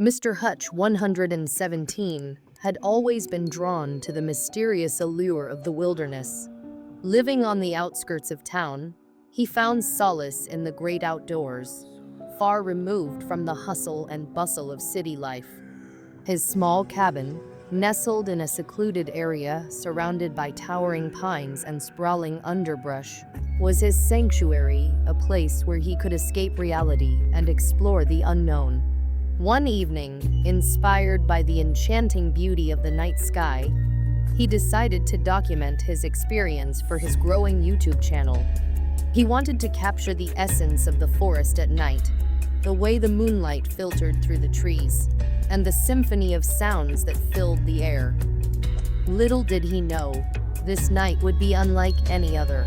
Mr. Hutch 117 had always been drawn to the mysterious allure of the wilderness. Living on the outskirts of town, he found solace in the great outdoors, far removed from the hustle and bustle of city life. His small cabin, nestled in a secluded area surrounded by towering pines and sprawling underbrush, was his sanctuary, a place where he could escape reality and explore the unknown. One evening, inspired by the enchanting beauty of the night sky, he decided to document his experience for his growing YouTube channel. He wanted to capture the essence of the forest at night, the way the moonlight filtered through the trees, and the symphony of sounds that filled the air. Little did he know, this night would be unlike any other.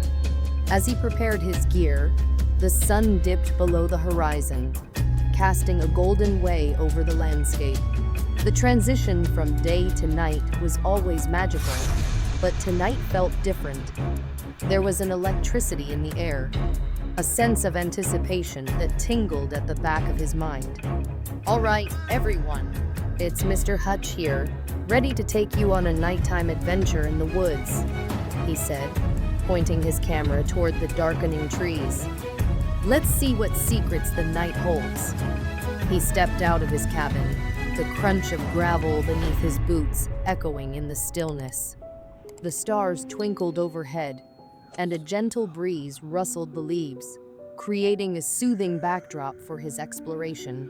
As he prepared his gear, the sun dipped below the horizon, casting a golden way over the landscape. The transition from day to night was always magical, but tonight felt different. There was an electricity in the air, a sense of anticipation that tingled at the back of his mind. "All right, everyone, it's Mr. Hutch here, ready to take you on a nighttime adventure in the woods," he said, pointing his camera toward the darkening trees. "Let's see what secrets the night holds." He stepped out of his cabin, the crunch of gravel beneath his boots echoing in the stillness. The stars twinkled overhead, and a gentle breeze rustled the leaves, creating a soothing backdrop for his exploration.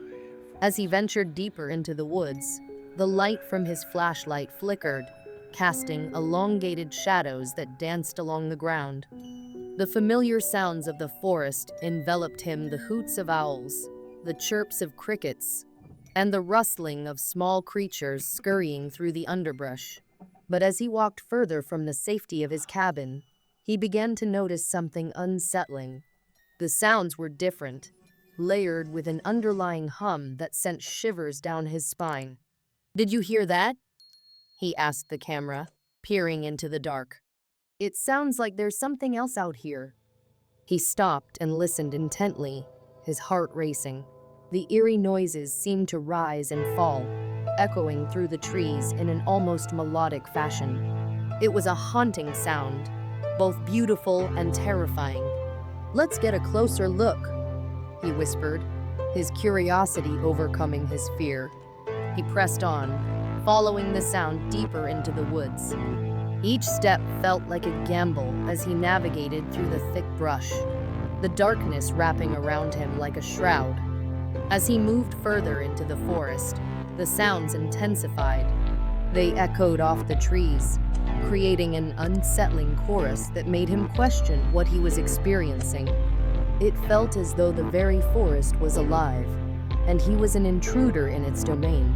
As he ventured deeper into the woods, the light from his flashlight flickered, casting elongated shadows that danced along the ground. The familiar sounds of the forest enveloped him, the hoots of owls, the chirps of crickets, and the rustling of small creatures scurrying through the underbrush. But as he walked further from the safety of his cabin, he began to notice something unsettling. The sounds were different, layered with an underlying hum that sent shivers down his spine. "Did you hear that?" he asked the camera, peering into the dark. "It sounds like there's something else out here." He stopped and listened intently, his heart racing. The eerie noises seemed to rise and fall, echoing through the trees in an almost melodic fashion. It was a haunting sound, both beautiful and terrifying. "Let's get a closer look," he whispered, his curiosity overcoming his fear. He pressed on, following the sound deeper into the woods. Each step felt like a gamble as he navigated through the thick brush, the darkness wrapping around him like a shroud. As he moved further into the forest, the sounds intensified. They echoed off the trees, creating an unsettling chorus that made him question what he was experiencing. It felt as though the very forest was alive, and he was an intruder in its domain.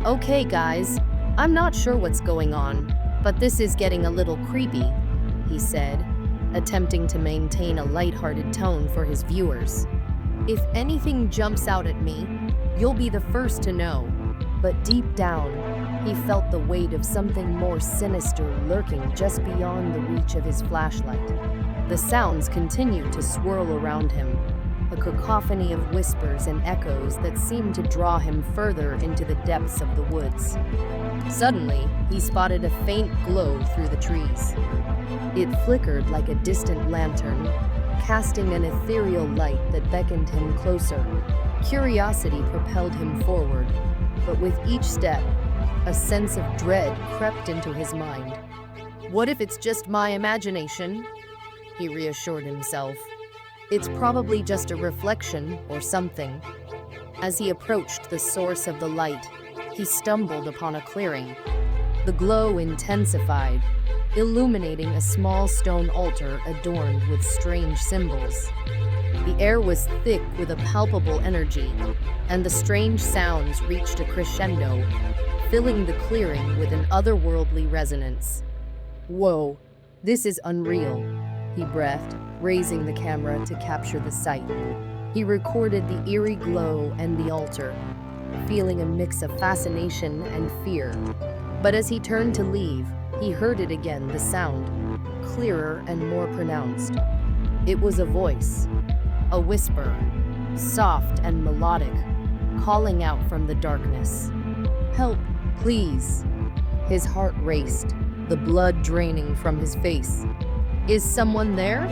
"Okay, guys, I'm not sure what's going on, but this is getting a little creepy," he said, attempting to maintain a lighthearted tone for his viewers. "If anything jumps out at me, you'll be the first to know." But deep down, he felt the weight of something more sinister lurking just beyond the reach of his flashlight. The sounds continued to swirl around him, a cacophony of whispers and echoes that seemed to draw him further into the depths of the woods. Suddenly, he spotted a faint glow through the trees. It flickered like a distant lantern, casting an ethereal light that beckoned him closer. Curiosity propelled him forward, but with each step, a sense of dread crept into his mind. "What if it's just my imagination?" he reassured himself. "It's probably just a reflection or something." As he approached the source of the light, he stumbled upon a clearing. The glow intensified, illuminating a small stone altar adorned with strange symbols. The air was thick with a palpable energy, and the strange sounds reached a crescendo, filling the clearing with an otherworldly resonance. "Whoa, this is unreal," he breathed, raising the camera to capture the sight. He recorded the eerie glow and the altar, feeling a mix of fascination and fear. But as he turned to leave, he heard it again, the sound, clearer and more pronounced. It was a voice, a whisper, soft and melodic, calling out from the darkness. "Help, please." His heart raced, the blood draining from his face. "Is someone there?"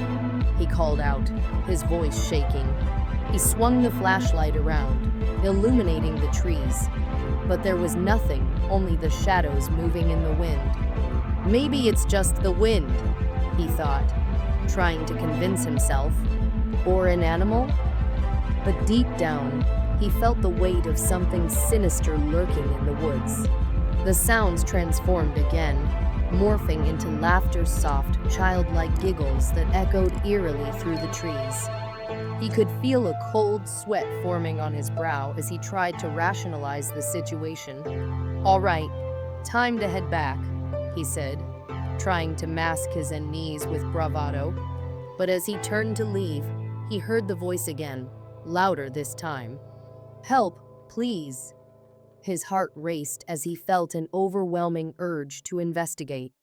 he called out, his voice shaking. He swung the flashlight around, illuminating the trees. But there was nothing, only the shadows moving in the wind. "Maybe it's just the wind," he thought, trying to convince himself. "Or an animal?" But deep down, he felt the weight of something sinister lurking in the woods. The sounds transformed again, morphing into laughter-soft, childlike giggles that echoed eerily through the trees. He could feel a cold sweat forming on his brow as he tried to rationalize the situation. "All right, time to head back," he said, trying to mask his unease with bravado. But as he turned to leave, he heard the voice again, louder this time. "Help, please." His heart raced as he felt an overwhelming urge to investigate.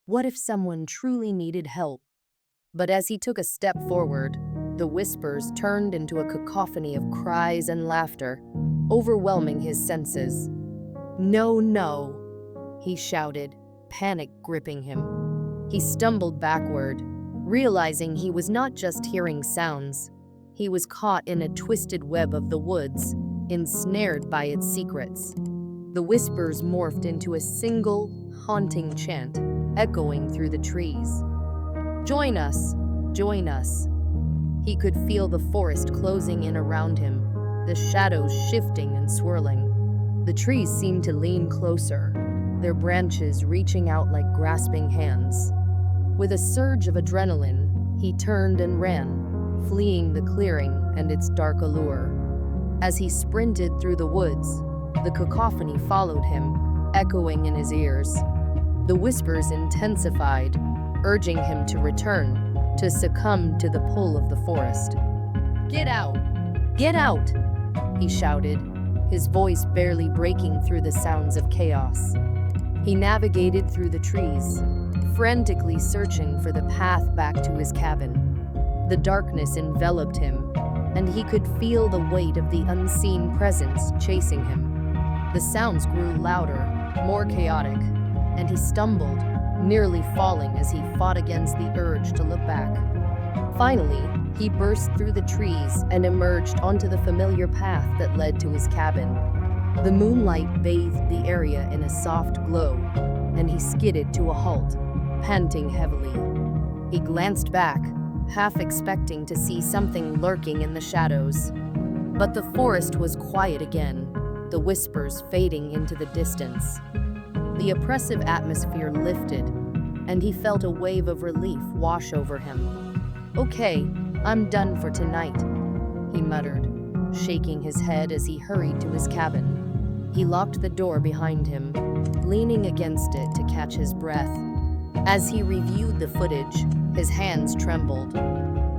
What if someone truly needed help? But as he took a step forward, the whispers turned into a cacophony of cries and laughter, overwhelming his senses. "No, no," he shouted, panic gripping him. He stumbled backward, realizing he was not just hearing sounds. He was caught in a twisted web of the woods, ensnared by its secrets. The whispers morphed into a single, haunting chant, echoing through the trees. "Join us! Join us!" He could feel the forest closing in around him, the shadows shifting and swirling. The trees seemed to lean closer, their branches reaching out like grasping hands. With a surge of adrenaline, he turned and ran, fleeing the clearing and its dark allure. As he sprinted through the woods, the cacophony followed him, echoing in his ears. The whispers intensified, urging him to return, to succumb to the pull of the forest. "Get out! Get out!" he shouted, his voice barely breaking through the sounds of chaos. He navigated through the trees, frantically searching for the path back to his cabin. The darkness enveloped him, and he could feel the weight of the unseen presence chasing him. The sounds grew louder, more chaotic, and he stumbled, nearly falling as he fought against the urge to look back. Finally, he burst through the trees and emerged onto the familiar path that led to his cabin. The moonlight bathed the area in a soft glow, and he skidded to a halt, panting heavily. He glanced back, half expecting to see something lurking in the shadows. But the forest was quiet again, the whispers fading into the distance. The oppressive atmosphere lifted, and he felt a wave of relief wash over him. "Okay, I'm done for tonight," he muttered, shaking his head as he hurried to his cabin. He locked the door behind him, leaning against it to catch his breath. As he reviewed the footage, his hands trembled.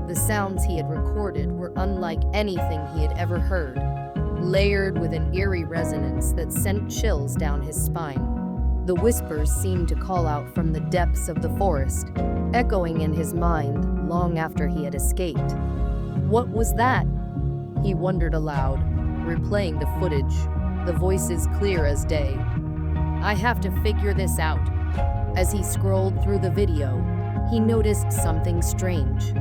The sounds he had recorded were unlike anything he had ever heard, layered with an eerie resonance that sent chills down his spine. The whispers seemed to call out from the depths of the forest, echoing in his mind long after he had escaped. What was that? He wondered aloud, replaying the footage, the voices clear as day. "I have to figure this out." As he scrolled through the video, he noticed something strange.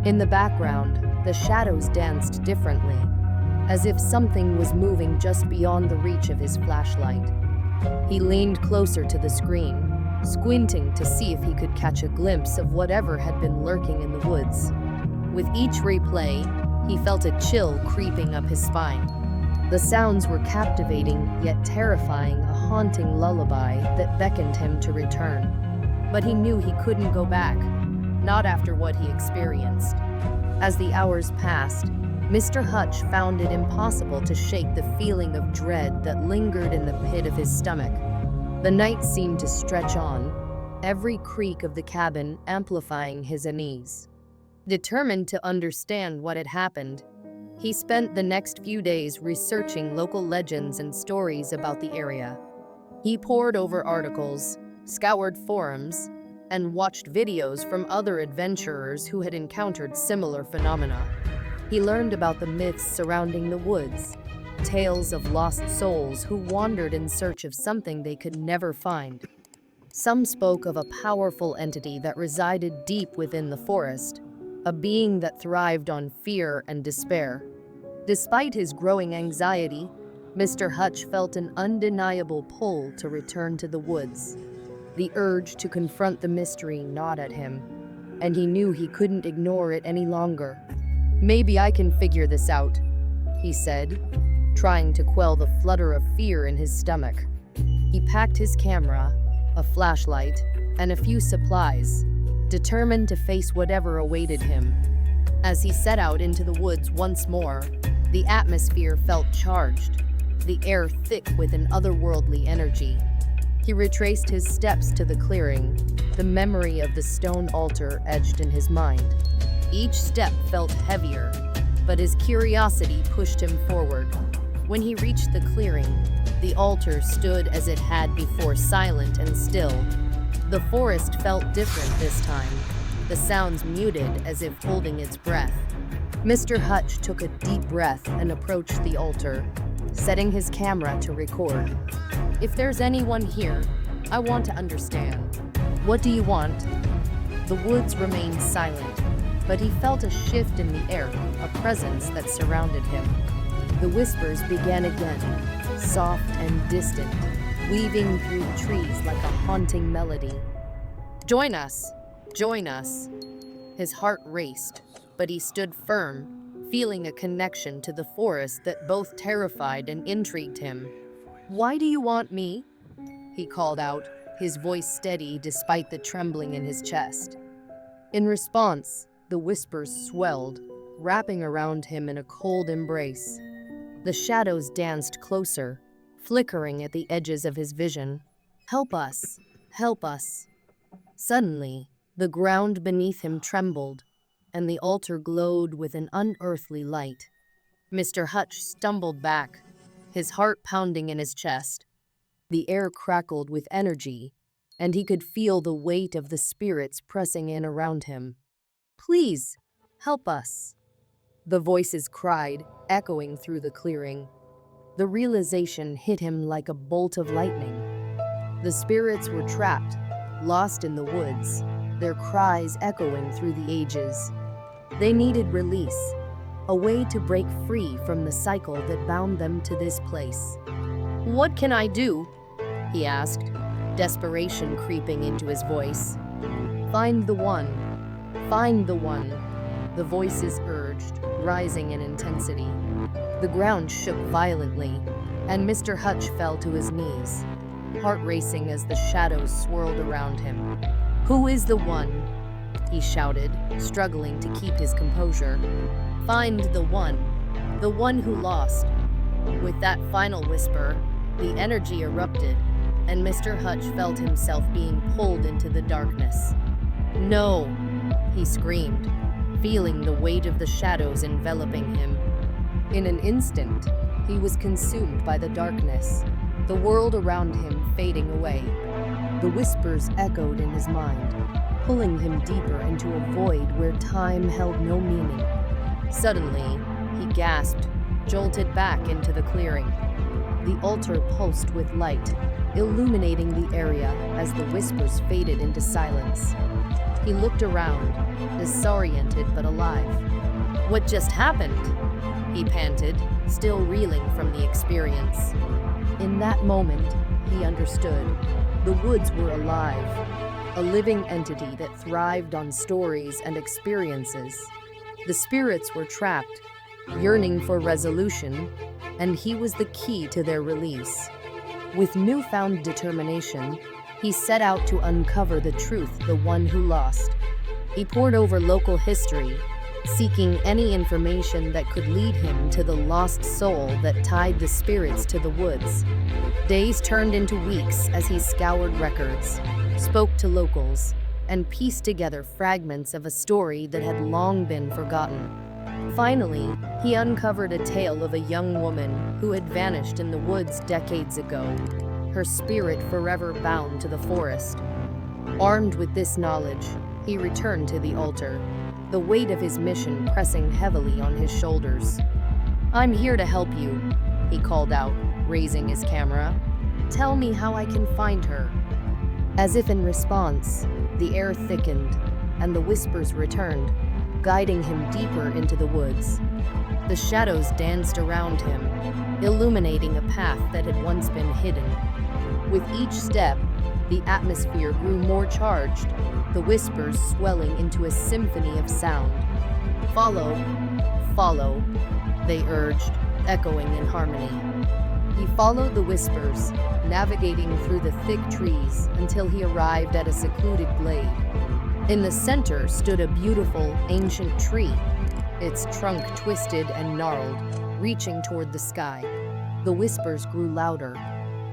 In the background, the shadows danced differently, as if something was moving just beyond the reach of his flashlight. He leaned closer to the screen, squinting to see if he could catch a glimpse of whatever had been lurking in the woods. With each replay, he felt a chill creeping up his spine. The sounds were captivating yet terrifying, a haunting lullaby that beckoned him to return. But he knew he couldn't go back, not after what he experienced. As the hours passed, Mr. Hutch found it impossible to shake the feeling of dread that lingered in the pit of his stomach. The night seemed to stretch on, every creak of the cabin amplifying his unease. Determined to understand what had happened, he spent the next few days researching local legends and stories about the area. He pored over articles, scoured forums, and watched videos from other adventurers who had encountered similar phenomena. He learned about the myths surrounding the woods, tales of lost souls who wandered in search of something they could never find. Some spoke of a powerful entity that resided deep within the forest, a being that thrived on fear and despair. Despite his growing anxiety, Mr. Hutch felt an undeniable pull to return to the woods. The urge to confront the mystery gnawed at him, and he knew he couldn't ignore it any longer. "Maybe I can figure this out," he said, trying to quell the flutter of fear in his stomach. He packed his camera, a flashlight, and a few supplies, determined to face whatever awaited him. As he set out into the woods once more, the atmosphere felt charged, the air thick with an otherworldly energy. He retraced his steps to the clearing, the memory of the stone altar etched in his mind. Each step felt heavier, but his curiosity pushed him forward. When he reached the clearing, the altar stood as it had before, silent and still. The forest felt different this time, the sounds muted as if holding its breath. Mr. Hutch took a deep breath and approached the altar, setting his camera to record. "If there's anyone here, I want to understand. What do you want?" The woods remained silent, but he felt a shift in the air, a presence that surrounded him. The whispers began again, soft and distant, weaving through the trees like a haunting melody. "Join us! Join us!" His heart raced, but he stood firm, feeling a connection to the forest that both terrified and intrigued him. "Why do you want me?" he called out, his voice steady despite the trembling in his chest. In response, the whispers swelled, wrapping around him in a cold embrace. The shadows danced closer, flickering at the edges of his vision. "Help us! Help us!" Suddenly, the ground beneath him trembled, and the altar glowed with an unearthly light. Mr. Hutch stumbled back, his heart pounding in his chest. The air crackled with energy, and he could feel the weight of the spirits pressing in around him. "Please, help us!" The voices cried, echoing through the clearing. The realization hit him like a bolt of lightning. The spirits were trapped, lost in the woods, their cries echoing through the ages. They needed release, a way to break free from the cycle that bound them to this place. "What can I do?" he asked, desperation creeping into his voice. "Find the one. Find the one," the voices urged, rising in intensity. The ground shook violently, and Mr. Hutch fell to his knees, heart racing as the shadows swirled around him. "Who is the one?" he shouted, struggling to keep his composure. "Find the one who lost." With that final whisper, the energy erupted, and Mr. Hutch felt himself being pulled into the darkness. "No!" he screamed, feeling the weight of the shadows enveloping him. In an instant, he was consumed by the darkness, the world around him fading away. The whispers echoed in his mind, pulling him deeper into a void where time held no meaning. Suddenly, he gasped, jolted back into the clearing. The altar pulsed with light, illuminating the area as the whispers faded into silence. He looked around, disoriented but alive. "What just happened?" he panted, still reeling from the experience. In that moment, he understood. The woods were alive, a living entity that thrived on stories and experiences. The spirits were trapped, yearning for resolution, and he was the key to their release. With newfound determination, he set out to uncover the truth, the one who lost. He pored over local history, seeking any information that could lead him to the lost soul that tied the spirits to the woods. Days turned into weeks as he scoured records, spoke to locals, and pieced together fragments of a story that had long been forgotten. Finally, he uncovered a tale of a young woman who had vanished in the woods decades ago, her spirit forever bound to the forest. Armed with this knowledge, he returned to the altar, the weight of his mission pressing heavily on his shoulders. "I'm here to help you," he called out, raising his camera. "Tell me how I can find her." As if in response, the air thickened, and the whispers returned, guiding him deeper into the woods. The shadows danced around him, illuminating a path that had once been hidden. With each step, the atmosphere grew more charged, the whispers swelling into a symphony of sound. "Follow, follow," they urged, echoing in harmony. He followed the whispers, navigating through the thick trees until he arrived at a secluded glade. In the center stood a beautiful, ancient tree, its trunk twisted and gnarled, reaching toward the sky. The whispers grew louder,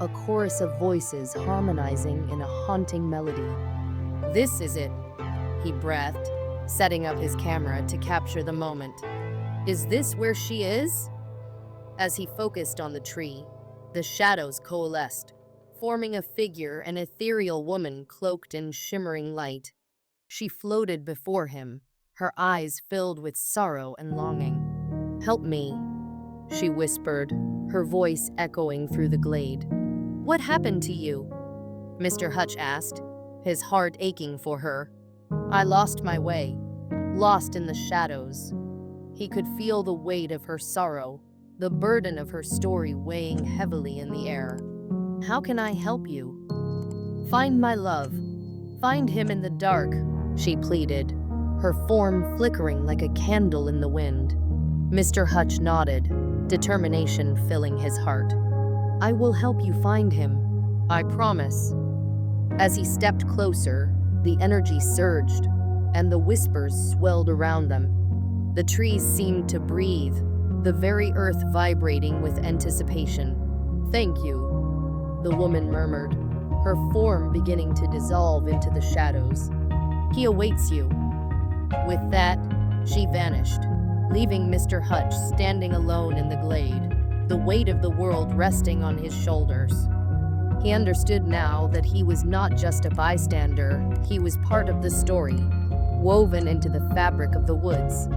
a chorus of voices harmonizing in a haunting melody. "This is it," he breathed, setting up his camera to capture the moment. "Is this where she is?" As he focused on the tree, the shadows coalesced, forming a figure, an ethereal woman cloaked in shimmering light. She floated before him, her eyes filled with sorrow and longing. "Help me," she whispered, her voice echoing through the glade. "What happened to you?" Mr. Hutch asked, his heart aching for her. "I lost my way, lost in the shadows." He could feel the weight of her sorrow, the burden of her story weighing heavily in the air. "How can I help you?" "Find my love. Find him in the dark," she pleaded, her form flickering like a candle in the wind. Mr. Hutch nodded, determination filling his heart. "I will help you find him. I promise." As he stepped closer, the energy surged, and the whispers swelled around them. The trees seemed to breathe, the very earth vibrating with anticipation. "Thank you," the woman murmured, her form beginning to dissolve into the shadows. "He awaits you." With that, she vanished, leaving Mr. Hutch standing alone in the glade, the weight of the world resting on his shoulders. He understood now that he was not just a bystander, he was part of the story, woven into the fabric of the woods.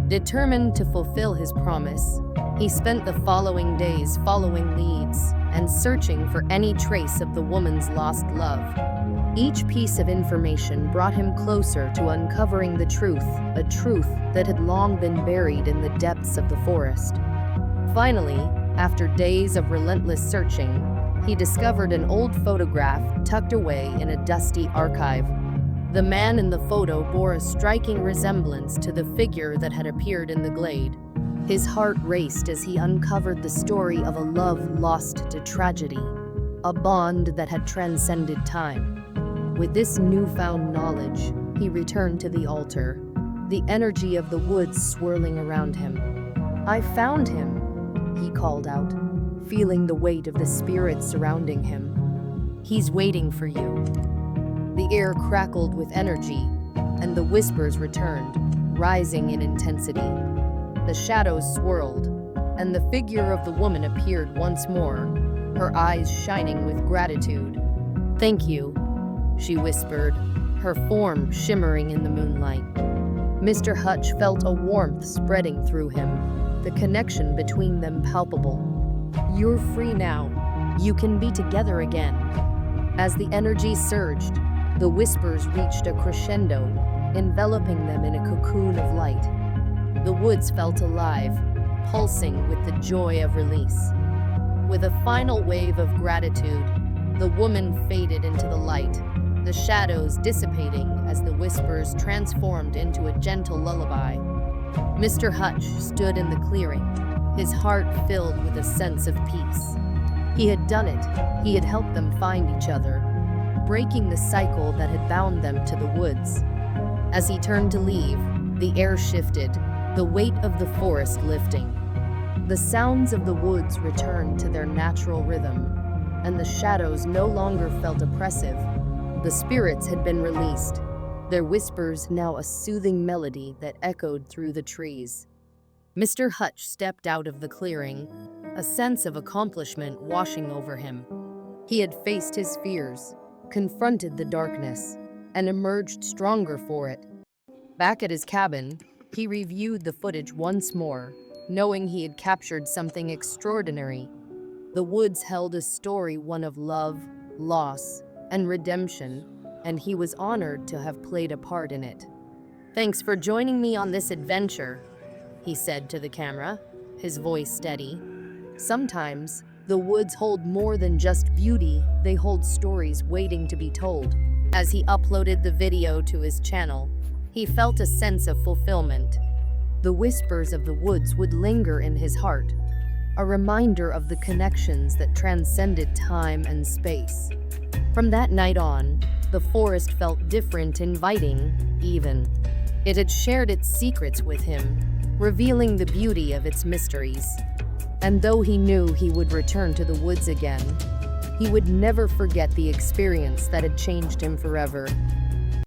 Determined to fulfill his promise, he spent the following days following leads and searching for any trace of the woman's lost love. Each piece of information brought him closer to uncovering the truth, a truth that had long been buried in the depths of the forest. Finally, after days of relentless searching, he discovered an old photograph tucked away in a dusty archive. The man in the photo bore a striking resemblance to the figure that had appeared in the glade. His heart raced as he uncovered the story of a love lost to tragedy, a bond that had transcended time. With this newfound knowledge, he returned to the altar, the energy of the woods swirling around him. "I found him," he called out, feeling the weight of the spirits surrounding him. "He's waiting for you." The air crackled with energy, and the whispers returned, rising in intensity. The shadows swirled, and the figure of the woman appeared once more, her eyes shining with gratitude. "Thank you," she whispered, her form shimmering in the moonlight. Mr. Hutch felt a warmth spreading through him, the connection between them palpable. "You're free now. You can be together again." As the energy surged, the whispers reached a crescendo, enveloping them in a cocoon of light. The woods felt alive, pulsing with the joy of release. With a final wave of gratitude, the woman faded into the light, the shadows dissipating as the whispers transformed into a gentle lullaby. Mr. Hutch stood in the clearing, his heart filled with a sense of peace. He had done it. He had helped them find each other, breaking the cycle that had bound them to the woods. As he turned to leave, the air shifted, the weight of the forest lifting. The sounds of the woods returned to their natural rhythm, and the shadows no longer felt oppressive. The spirits had been released, their whispers now a soothing melody that echoed through the trees. Mr. Hutch stepped out of the clearing, a sense of accomplishment washing over him. He had faced his fears, confronted the darkness, and emerged stronger for it. Back at his cabin, he reviewed the footage once more, knowing he had captured something extraordinary. The woods held a story, one of love, loss, and redemption, and he was honored to have played a part in it. "Thanks for joining me on this adventure," he said to the camera, his voice steady. Sometimes, the woods hold more than just beauty, they hold stories waiting to be told. As he uploaded the video to his channel, he felt a sense of fulfillment. The whispers of the woods would linger in his heart, a reminder of the connections that transcended time and space. From that night on, the forest felt different, inviting, even. It had shared its secrets with him, revealing the beauty of its mysteries. And though he knew he would return to the woods again, he would never forget the experience that had changed him forever.